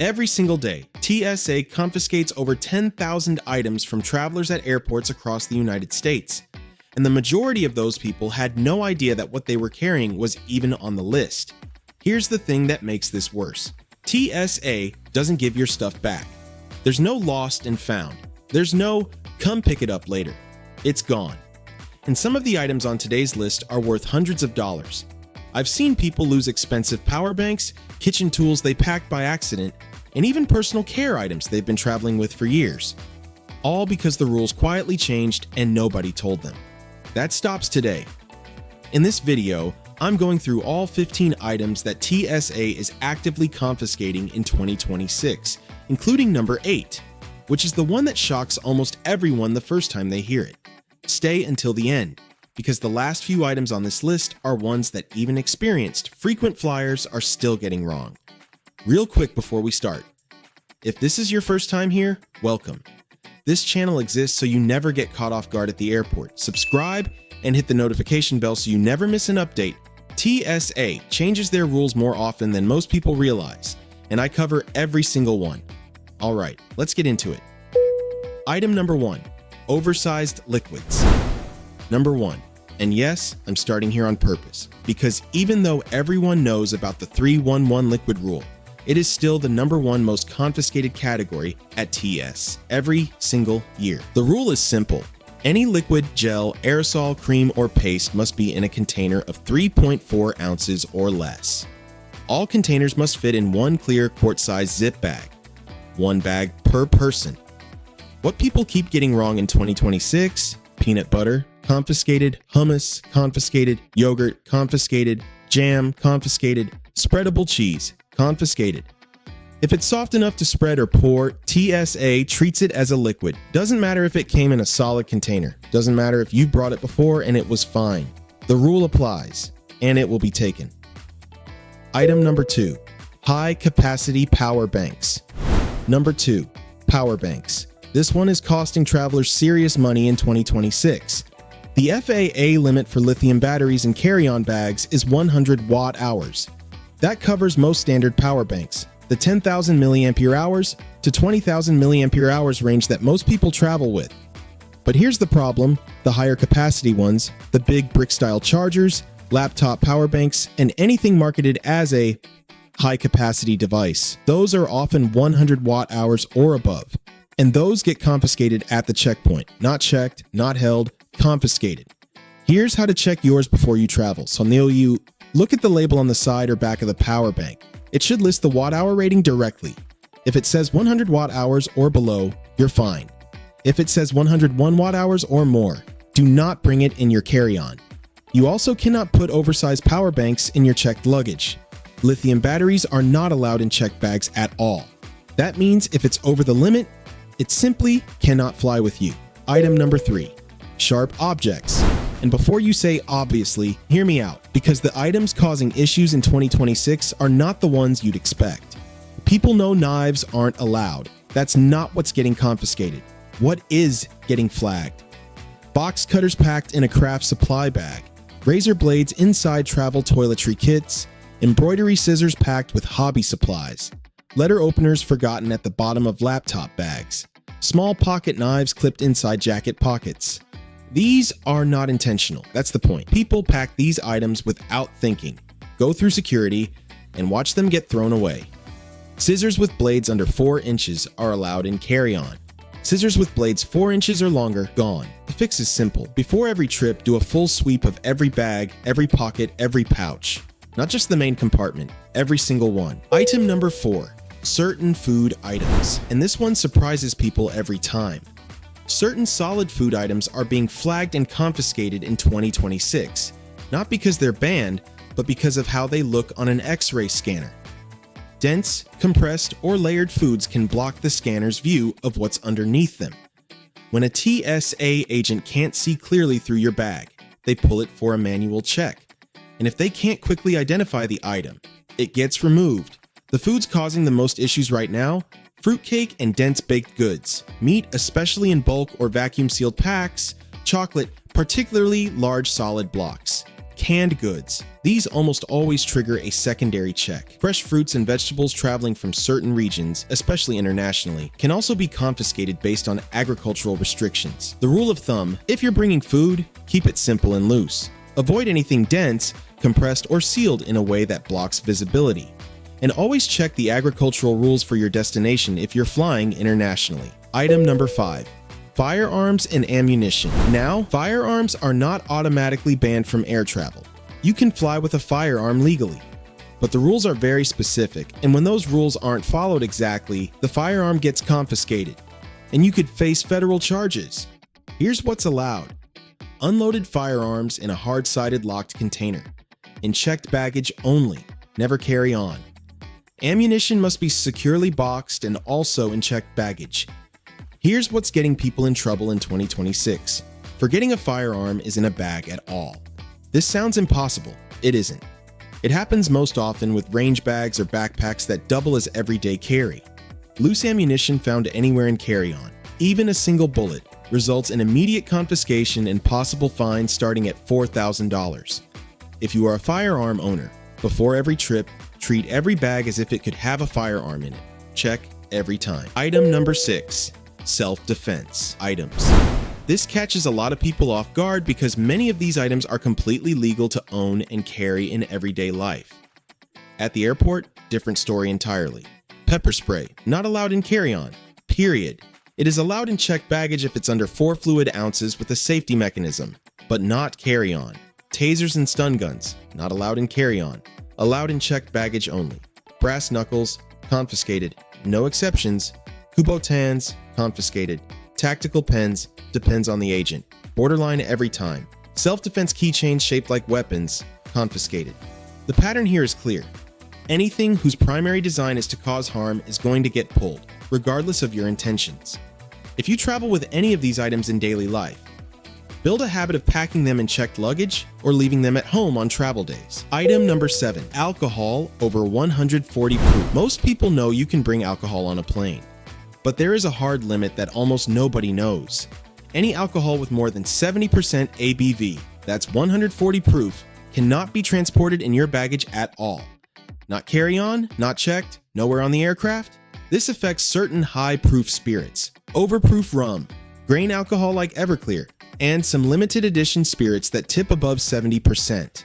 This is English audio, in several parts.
Every single day, TSA confiscates over 10,000 items from travelers at airports across the United States. And the majority of those people had no idea that what they were carrying was even on the list. Here's the thing that makes this worse. TSA doesn't give your stuff back. There's no lost and found. There's no come pick it up later. It's gone. And some of the items on today's list are worth hundreds of dollars. I've seen people lose expensive power banks, kitchen tools they packed by accident, and even personal care items they've been traveling with for years. All because the rules quietly changed and nobody told them. That stops today. In this video, I'm going through all 15 items that TSA is actively confiscating in 2026, including number 8, which is the one that shocks almost everyone the first time they hear it. Stay until the end, because the last few items on this list are ones that even experienced frequent flyers are still getting wrong. Real quick before we start, if this is your first time here, welcome. This channel exists so you never get caught off guard at the airport. Subscribe and hit the notification bell so you never miss an update. TSA changes their rules more often than most people realize, and I cover every single one. All right, let's get into it. Item number 1, oversized liquids. Number 1, and yes, I'm starting here on purpose, because even though everyone knows about the 311 liquid rule, it is still the number 1 most confiscated category at TS every single year. The rule is simple. Any liquid, gel, aerosol, cream, or paste must be in a container of 3.4 ounces or less. All containers must fit in one clear quart-sized zip bag. One bag per person. What people keep getting wrong in 2026? Peanut butter, confiscated. Hummus, confiscated. Yogurt, confiscated. Jam, confiscated. Spreadable cheese, confiscated. If it's soft enough to spread or pour, TSA treats it as a liquid. Doesn't matter if it came in a solid container. Doesn't matter if you brought it before and it was fine. The rule applies, and it will be taken. Item number 2, high capacity power banks. Number 2, power banks. This one is costing travelers serious money in 2026. The FAA limit for lithium batteries in carry-on bags is 100 watt-hours. That covers most standard power banks, the 10,000 milliampere hours to 20,000 milliampere hours range that most people travel with. But here's the problem: the higher capacity ones, the big brick-style chargers, laptop power banks, and anything marketed as a high-capacity device, those are often 100 watt-hours or above. And those get confiscated at the checkpoint. Not checked, not held, confiscated. Here's how to check yours before you travel. So you look at the label on the side or back of the power bank. It should list the watt-hour rating directly. If it says 100 watt-hours or below, you're fine. If it says 101 watt-hours or more, do not bring it in your carry-on. You also cannot put oversized power banks in your checked luggage. Lithium batteries are not allowed in checked bags at all. That means if it's over the limit, it simply cannot fly with you. Item number 3, sharp objects. And before you say obviously, hear me out, because the items causing issues in 2026 are not the ones you'd expect. People know knives aren't allowed. That's not what's getting confiscated. What is getting flagged? Box cutters packed in a craft supply bag, razor blades inside travel toiletry kits, embroidery scissors packed with hobby supplies, letter openers forgotten at the bottom of laptop bags, small pocket knives clipped inside jacket pockets. These are not intentional. That's the point. People pack these items without thinking, go through security, and watch them get thrown away. Scissors with blades under 4 inches are allowed in carry-on. Scissors with blades 4 inches or longer, gone. The fix is simple. Before every trip, do a full sweep of every bag, every pocket, every pouch. Not just the main compartment, every single one. Item number 4, certain food items. And this one surprises people every time. Certain solid food items are being flagged and confiscated in 2026, not because they're banned, but because of how they look on an X-ray scanner. Dense, compressed, or layered foods can block the scanner's view of what's underneath them. When a TSA agent can't see clearly through your bag, they pull it for a manual check. And if they can't quickly identify the item, it gets removed. The foods causing the most issues right now: fruitcake and dense baked goods, meat especially in bulk or vacuum sealed packs, chocolate, particularly large solid blocks. Canned goods. These almost always trigger a secondary check. Fresh fruits and vegetables traveling from certain regions, especially internationally, can also be confiscated based on agricultural restrictions. The rule of thumb: if you're bringing food, keep it simple and loose. Avoid anything dense, compressed, or sealed in a way that blocks visibility. And always check the agricultural rules for your destination if you're flying internationally. Item number 5. Firearms and ammunition. Now, firearms are not automatically banned from air travel. You can fly with a firearm legally, but the rules are very specific, and when those rules aren't followed exactly, the firearm gets confiscated, and you could face federal charges. Here's what's allowed: unloaded firearms in a hard-sided locked container. In checked baggage only, never carry on. Ammunition must be securely boxed and also in checked baggage. Here's what's getting people in trouble in 2026. Forgetting a firearm is in a bag at all. This sounds impossible. It isn't. It happens most often with range bags or backpacks that double as everyday carry. Loose ammunition found anywhere in carry-on, even a single bullet, results in immediate confiscation and possible fines starting at $4,000. If you are a firearm owner, before every trip, treat every bag as if it could have a firearm in it. Check every time. Item number 6. Self-defense items. This catches a lot of people off guard because many of these items are completely legal to own and carry in everyday life. At the airport, different story entirely. Pepper spray, not allowed in carry-on, period. It is allowed in checked baggage if it's under 4 fluid ounces with a safety mechanism, but not carry-on. Tasers and stun guns, not allowed in carry-on, allowed in checked baggage only. Brass knuckles, confiscated, no exceptions. Kubotans, confiscated. Tactical pens, depends on the agent. Borderline every time. Self-defense keychains shaped like weapons, confiscated. The pattern here is clear. Anything whose primary design is to cause harm is going to get pulled, regardless of your intentions. If you travel with any of these items in daily life, build a habit of packing them in checked luggage or leaving them at home on travel days. Item number 7. Alcohol over 140 proof. Most people know you can bring alcohol on a plane, but there is a hard limit that almost nobody knows. Any alcohol with more than 70% ABV, that's 140 proof, cannot be transported in your baggage at all. Not carry-on, not checked, nowhere on the aircraft. This affects certain high-proof spirits, overproof rum, grain alcohol like Everclear, and some limited edition spirits that tip above 70%.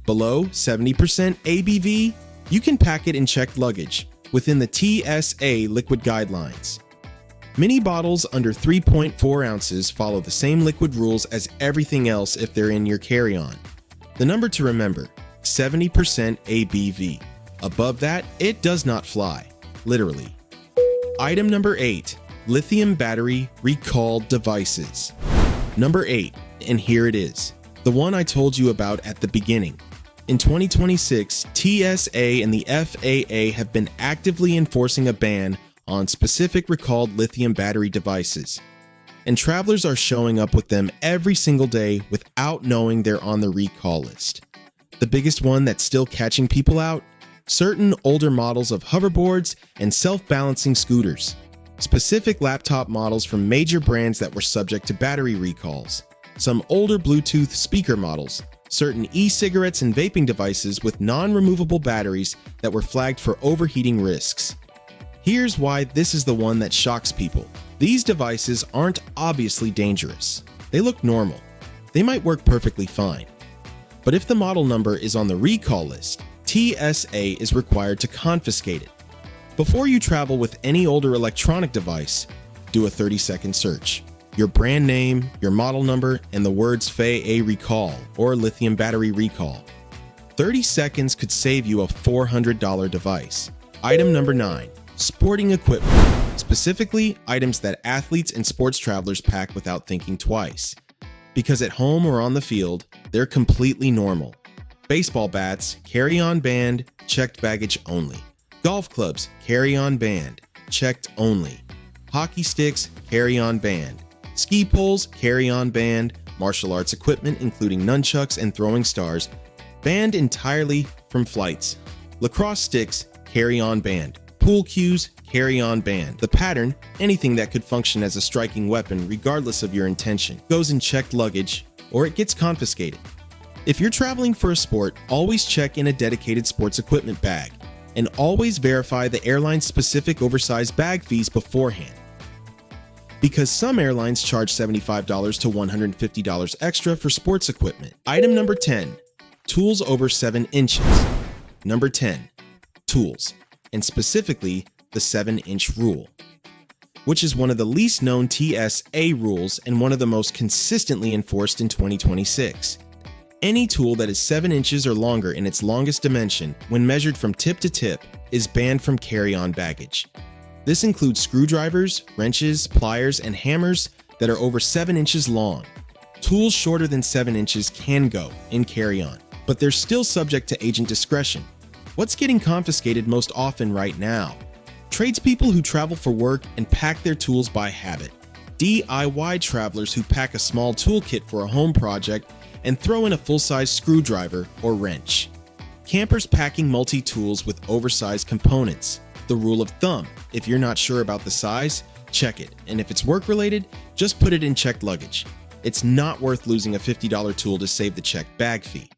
Below 70% ABV, you can pack it in checked luggage within the TSA liquid guidelines. Mini bottles under 3.4 ounces follow the same liquid rules as everything else if they're in your carry-on. The number to remember, 70% ABV. Above that, it does not fly, literally. Item number 8. Lithium battery recall devices. Number 8, and here it is, the one I told you about at the beginning. In 2026, TSA and the FAA have been actively enforcing a ban on specific recalled lithium battery devices, and travelers are showing up with them every single day without knowing they're on the recall list. The biggest one that's still catching people out? Certain older models of hoverboards and self-balancing scooters. Specific laptop models from major brands that were subject to battery recalls. Some older Bluetooth speaker models. Certain e-cigarettes and vaping devices with non-removable batteries that were flagged for overheating risks. Here's why this is the one that shocks people. These devices aren't obviously dangerous. They look normal. They might work perfectly fine. But if the model number is on the recall list, TSA is required to confiscate it. Before you travel with any older electronic device, do a 30-second search. Your brand name, your model number, and the words FAA recall or lithium battery recall. 30 seconds could save you a $400 device. Item number 9. Sporting equipment. Specifically, items that athletes and sports travelers pack without thinking twice. Because at home or on the field, they're completely normal. Baseball bats, carry-on banned, checked baggage only. Golf clubs, carry-on banned, checked only. Hockey sticks, carry-on banned. Ski poles, carry-on banned. Martial arts equipment, including nunchucks and throwing stars, banned entirely from flights. Lacrosse sticks, carry-on banned. Pool cues, carry-on banned. The pattern, anything that could function as a striking weapon regardless of your intention, goes in checked luggage or it gets confiscated. If you're traveling for a sport, always check in a dedicated sports equipment bag, and always verify the airline's specific oversized bag fees beforehand, because some airlines charge $75 to $150 extra for sports equipment. Item number 10, tools over 7 inches. Number 10, tools, and specifically the 7-inch rule, which is one of the least known TSA rules and one of the most consistently enforced in 2026. Any tool that is 7 inches or longer in its longest dimension, when measured from tip to tip, is banned from carry-on baggage. This includes screwdrivers, wrenches, pliers, and hammers that are over 7 inches long. Tools shorter than 7 inches can go in carry-on, but they're still subject to agent discretion. What's getting confiscated most often right now? Tradespeople who travel for work and pack their tools by habit. DIY travelers who pack a small toolkit for a home project and throw in a full-size screwdriver or wrench. Campers packing multi-tools with oversized components. The rule of thumb: if you're not sure about the size, check it, and if it's work-related, just put it in checked luggage. It's not worth losing a $50 tool to save the checked bag fee.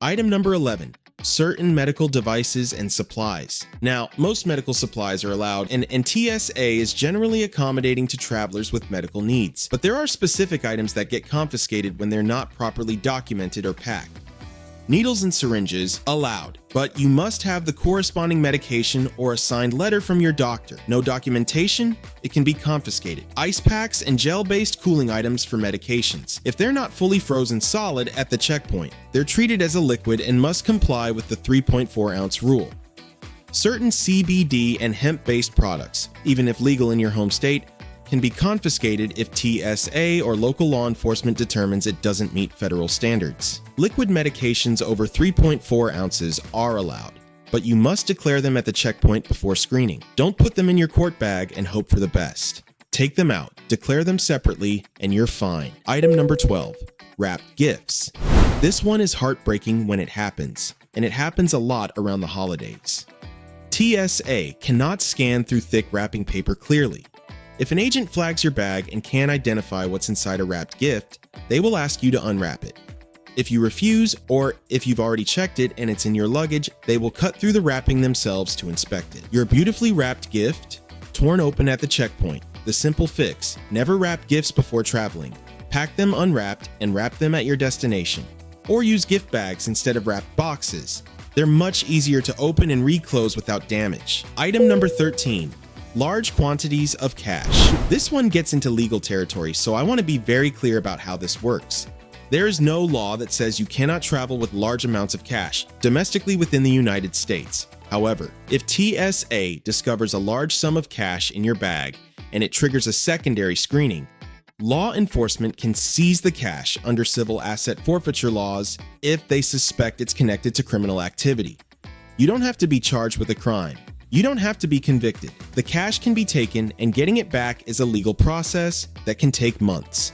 Item number 11, certain medical devices and supplies. Now, most medical supplies are allowed, and TSA is generally accommodating to travelers with medical needs. But there are specific items that get confiscated when they're not properly documented or packed. Needles and syringes, allowed, but you must have the corresponding medication or a signed letter from your doctor. No documentation, it can be confiscated. Ice packs and gel-based cooling items for medications. If they're not fully frozen solid at the checkpoint, they're treated as a liquid and must comply with the 3.4-ounce rule. Certain CBD and hemp-based products, even if legal in your home state, can be confiscated if TSA or local law enforcement determines it doesn't meet federal standards. Liquid medications over 3.4 ounces are allowed, but you must declare them at the checkpoint before screening. Don't put them in your court bag and hope for the best. Take them out, declare them separately, and you're fine. Item number 12, wrapped gifts. This one is heartbreaking when it happens, and it happens a lot around the holidays. TSA cannot scan through thick wrapping paper clearly. If an agent flags your bag and can't identify what's inside a wrapped gift, they will ask you to unwrap it. If you refuse, or if you've already checked it and it's in your luggage, they will cut through the wrapping themselves to inspect it. Your beautifully wrapped gift, torn open at the checkpoint. The simple fix: never wrap gifts before traveling. Pack them unwrapped and wrap them at your destination. Or use gift bags instead of wrapped boxes. They're much easier to open and reclose without damage. Item number 13. Large quantities of cash. This one gets into legal territory, so I want to be very clear about how this works. There is no law that says you cannot travel with large amounts of cash domestically within the United States. However, if TSA discovers a large sum of cash in your bag and it triggers a secondary screening, law enforcement can seize the cash under civil asset forfeiture laws if they suspect it's connected to criminal activity. You don't have to be charged with a crime. You don't have to be convicted. The cash can be taken, and getting it back is a legal process that can take months.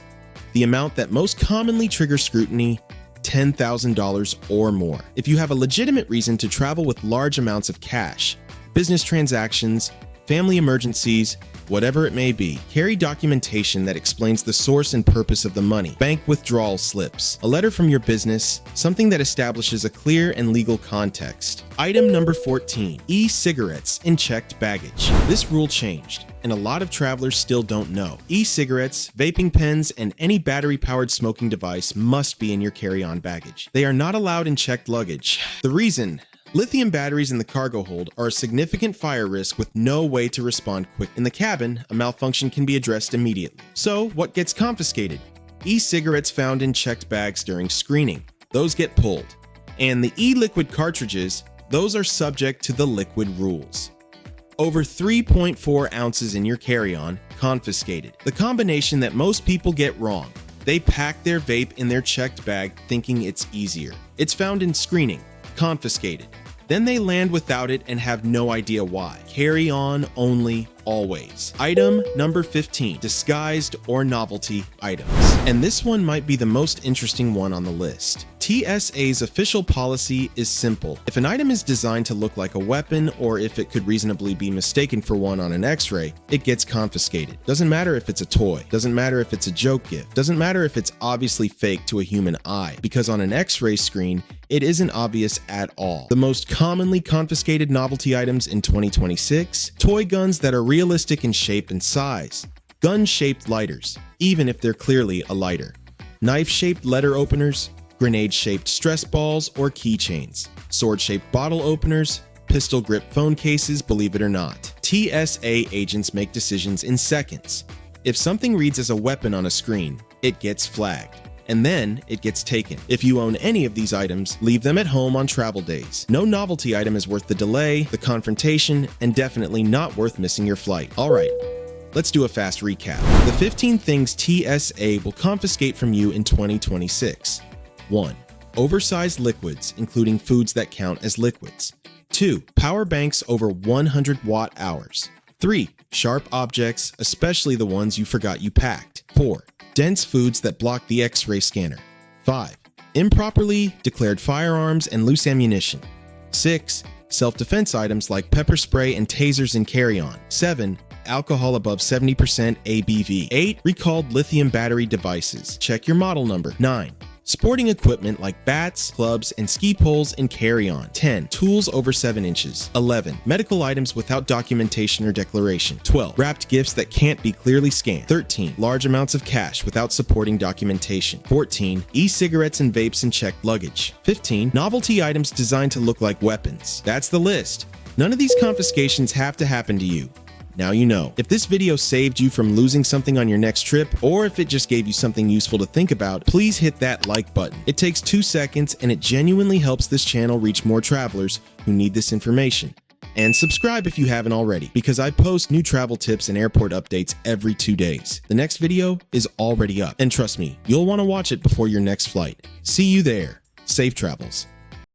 The amount that most commonly triggers scrutiny, $10,000 or more. If you have a legitimate reason to travel with large amounts of cash, business transactions, family emergencies, whatever it may be, carry documentation that explains the source and purpose of the money. Bank withdrawal slips, a letter from your business, something that establishes a clear and legal context. Item number 14, e-cigarettes in checked baggage. This rule changed, and a lot of travelers still don't know. E-cigarettes, vaping pens, and any battery-powered smoking device must be in your carry-on baggage. They are not allowed in checked luggage. The reason: lithium batteries in the cargo hold are a significant fire risk with no way to respond quick. In the cabin, a malfunction can be addressed immediately. So, what gets confiscated? E-cigarettes found in checked bags during screening. Those get pulled. And the e-liquid cartridges, those are subject to the liquid rules. Over 3.4 ounces in your carry-on, confiscated. The combination that most people get wrong: they pack their vape in their checked bag thinking it's easier. It's found in screening, confiscated. Then they land without it and have no idea why. Carry on only, always. Item number 15, disguised or novelty items. And this one might be the most interesting one on the list. TSA's official policy is simple. If an item is designed to look like a weapon, or if it could reasonably be mistaken for one on an X-ray, it gets confiscated. Doesn't matter if it's a toy, doesn't matter if it's a joke gift, doesn't matter if it's obviously fake to a human eye, because on an X-ray screen, it isn't obvious at all. The most commonly confiscated novelty items in 2026: toy guns that are realistic in shape and size, gun-shaped lighters, even if they're clearly a lighter, knife-shaped letter openers, grenade-shaped stress balls or keychains, sword-shaped bottle openers, pistol-grip phone cases, believe it or not. TSA agents make decisions in seconds. If something reads as a weapon on a screen, it gets flagged, and then it gets taken. If you own any of these items, leave them at home on travel days. No novelty item is worth the delay, the confrontation, and definitely not worth missing your flight. Alright, let's do a fast recap. The 15 things TSA will confiscate from you in 2026. 1. Oversized liquids, including foods that count as liquids. 2. Power banks over 100 watt-hours. 3. Sharp objects, especially the ones you forgot you packed. 4. Dense foods that block the X-ray scanner. 5. Improperly declared firearms and loose ammunition. 6. Self-defense items like pepper spray and tasers in carry-on. 7. Alcohol above 70% ABV. 8. Recalled lithium battery devices. Check your model number. 9. Sporting equipment like bats, clubs, and ski poles in carry-on. 10. Tools over 7 inches. 11. Medical items without documentation or declaration. 12. Wrapped gifts that can't be clearly scanned. 13. Large amounts of cash without supporting documentation. 14. E-cigarettes and vapes in checked luggage. 15. Novelty items designed to look like weapons. That's the list. None of these confiscations have to happen to you. Now you know. If this video saved you from losing something on your next trip, or if it just gave you something useful to think about, please hit that like button. It takes 2 seconds and it genuinely helps this channel reach more travelers who need this information. And subscribe if you haven't already, because I post new travel tips and airport updates every 2 days. The next video is already up, and trust me, you'll want to watch it before your next flight. See you there. Safe travels.